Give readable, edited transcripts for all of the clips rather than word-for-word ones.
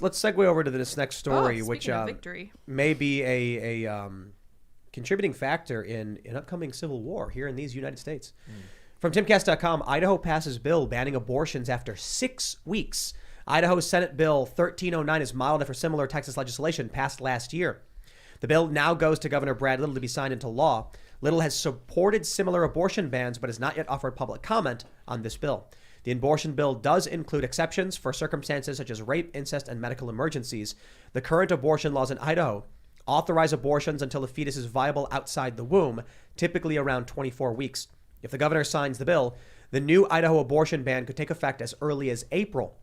Let's segue over to this next story, which victory. may be a contributing factor in an upcoming civil war here in these United States. From timcast.com, Idaho passes bill banning abortions after 6 weeks. Idaho's Senate Bill 1309 is modeled after similar Texas legislation passed last year. The bill now goes to Governor Brad Little to be signed into law. Little has supported similar abortion bans, but has not yet offered public comment on this bill. The abortion bill does include exceptions for circumstances such as rape, incest, and medical emergencies. The current abortion laws in Idaho authorize abortions until the fetus is viable outside the womb, typically around 24 weeks. If the governor signs the bill, the new Idaho abortion ban could take effect as early as April.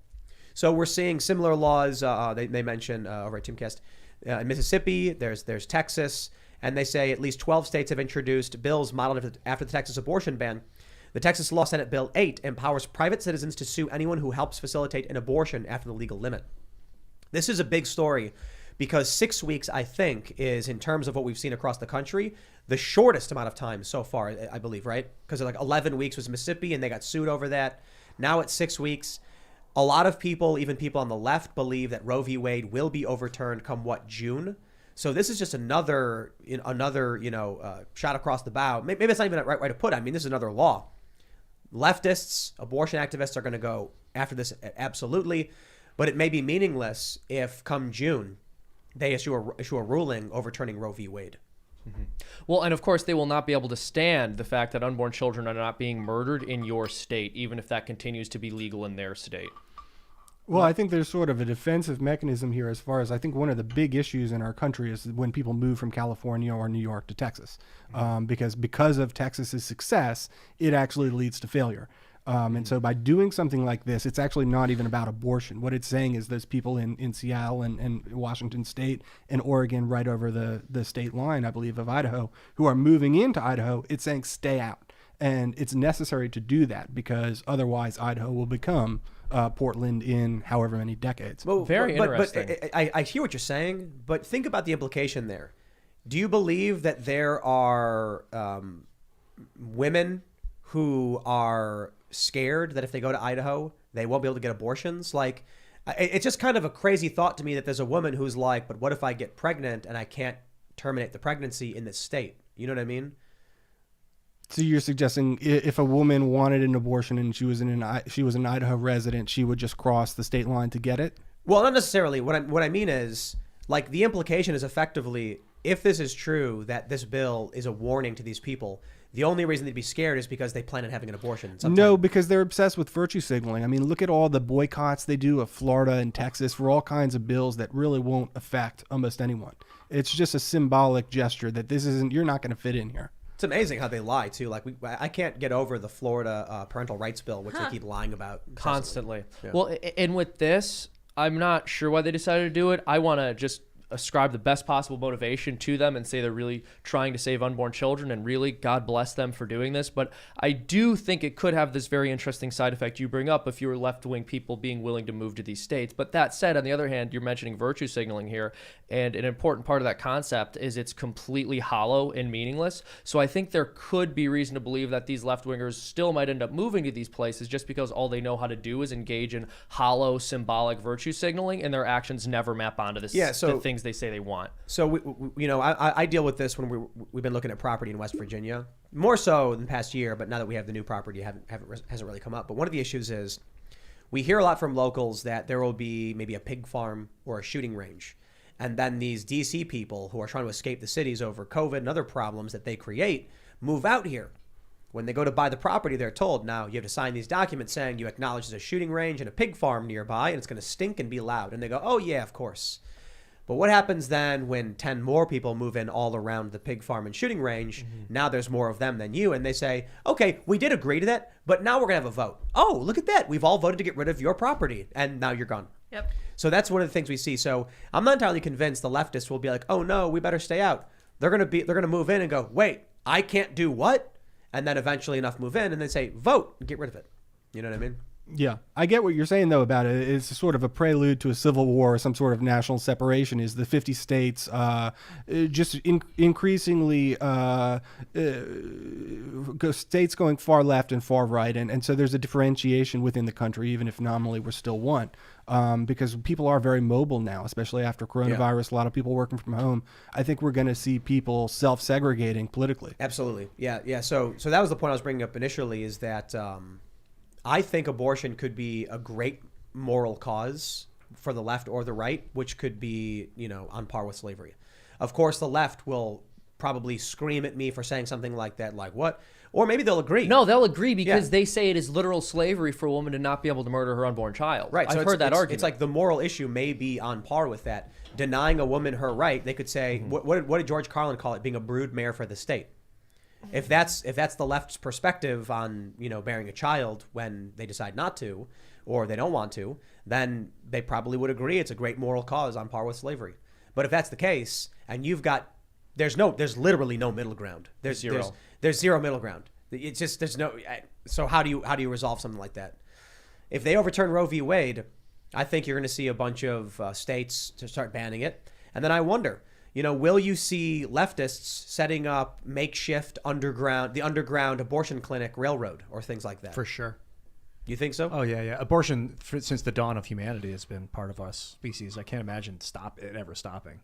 So we're seeing similar laws. They mention over at Timcast in Mississippi. There's Texas, and they say at least 12 states have introduced bills modeled after the Texas abortion ban. The Texas Law Senate Bill 8 empowers private citizens to sue anyone who helps facilitate an abortion after the legal limit. This is a big story because 6 weeks, I think, is, in terms of what we've seen across the country, the shortest amount of time so far, I believe, right? Because like 11 weeks was Mississippi and they got sued over that. Now it's 6 weeks. A lot of people, even people on the left, believe that Roe v. Wade will be overturned come June. So this is just another shot across the bow. Maybe it's not even the right way to put it. I mean, this is another law. Leftists, abortion activists are going to go after this absolutely, but it may be meaningless if come June they issue a ruling overturning Roe v. Wade. Mm-hmm. Well, and of course, they will not be able to stand the fact that unborn children are not being murdered in your state, even if that continues to be legal in their state. Well, I think there's sort of a defensive mechanism here as far as I think one of the big issues in our country is when people move from California or New York to Texas, because of Texas's success, it actually leads to failure. And so by doing something like this, it's actually not even about abortion. What it's saying is those people in Seattle and Washington State and Oregon right over the state line, I believe, of Idaho, who are moving into Idaho, it's saying stay out. And it's necessary to do that because otherwise Idaho will become Portland in however many decades. Well, very interesting. But I hear what you're saying, but think about the implication there. Do you believe that there are women who are scared that if they go to Idaho, they won't be able to get abortions? Like, it's just kind of a crazy thought to me that there's a woman who's like, but what if I get pregnant and I can't terminate the pregnancy in this state? You know what I mean? So you're suggesting if a woman wanted an abortion and she was an Idaho resident, she would just cross the state line to get it? Well, not necessarily. What I mean is, like, the implication is effectively, if this is true, that this bill is a warning to these people, the only reason they'd be scared is because they plan on having an abortion sometime. No, because they're obsessed with virtue signaling. I mean, look at all the boycotts they do of Florida and Texas for all kinds of bills that really won't affect almost anyone. It's just a symbolic gesture that you're not going to fit in here. It's amazing how they lie too. Like I can't get over the Florida parental rights bill, which they keep lying about constantly. Yeah. Well, and with this, I'm not sure why they decided to do it. I want to just ascribe the best possible motivation to them and say they're really trying to save unborn children, and really God bless them for doing this. But I do think it could have this very interesting side effect you bring up if you were left-wing people being willing to move to these states. But that said, on the other hand, you're mentioning virtue signaling here, and an important part of that concept is it's completely hollow and meaningless. So I think there could be reason to believe that these left-wingers still might end up moving to these places just because all they know how to do is engage in hollow symbolic virtue signaling, and their actions never map onto this, the things they say they want. So I deal with this when we've been looking at property in West Virginia, more so than the past year. But now that we have the new property, hasn't really come up. But one of the issues is we hear a lot from locals that there will be maybe a pig farm or a shooting range, and then these DC people who are trying to escape the cities over COVID and other problems that they create move out here. When they go to buy the property, they're told, now you have to sign these documents saying you acknowledge there's a shooting range and a pig farm nearby, and it's going to stink and be loud. And they go, oh yeah, of course. But what happens then when 10 more people move in all around the pig farm and shooting range? Mm-hmm. Now there's more of them than you. And they say, okay, we did agree to that, but now we're going to have a vote. Oh, look at that. We've all voted to get rid of your property, and now you're gone. Yep. So that's one of the things we see. So I'm not entirely convinced the leftists will be like, oh no, we better stay out. They're going to move in and go, wait, I can't do what? And then eventually enough move in and they say, vote and get rid of it. You know what I mean? Yeah, I get what you're saying, though, about it. It's sort of a prelude to a civil war or some sort of national separation. Is the 50 states increasingly states going far left and far right. And so there's a differentiation within the country, even if nominally we're still one. because people are very mobile now, especially after coronavirus. A lot of people working from home. I think we're going to see people self-segregating politically. Absolutely. Yeah. So that was the point I was bringing up initially, is that I think abortion could be a great moral cause for the left or the right, which could be, on par with slavery. Of course, the left will probably scream at me for saying something like that, like what? Or maybe they'll agree. No, they'll agree because they say it is literal slavery for a woman to not be able to murder her unborn child. Right. So I've heard that argument. It's like the moral issue may be on par with that. Denying a woman her right, they could say, what did George Carlin call it? Being a broodmare for the state. If that's the left's perspective on, bearing a child when they decide not to, or they don't want to, then they probably would agree it's a great moral cause on par with slavery. But if that's the case, and there's literally no middle ground. There's zero. There's zero middle ground. It's just so how do you resolve something like that? If they overturn Roe v. Wade, I think you're going to see a bunch of states to start banning it. And then I wonder, will you see leftists setting up makeshift underground abortion clinic railroad or things like that? For sure. You think so? Oh, yeah. Abortion, since the dawn of humanity, has been part of us species. I can't imagine it ever stopping.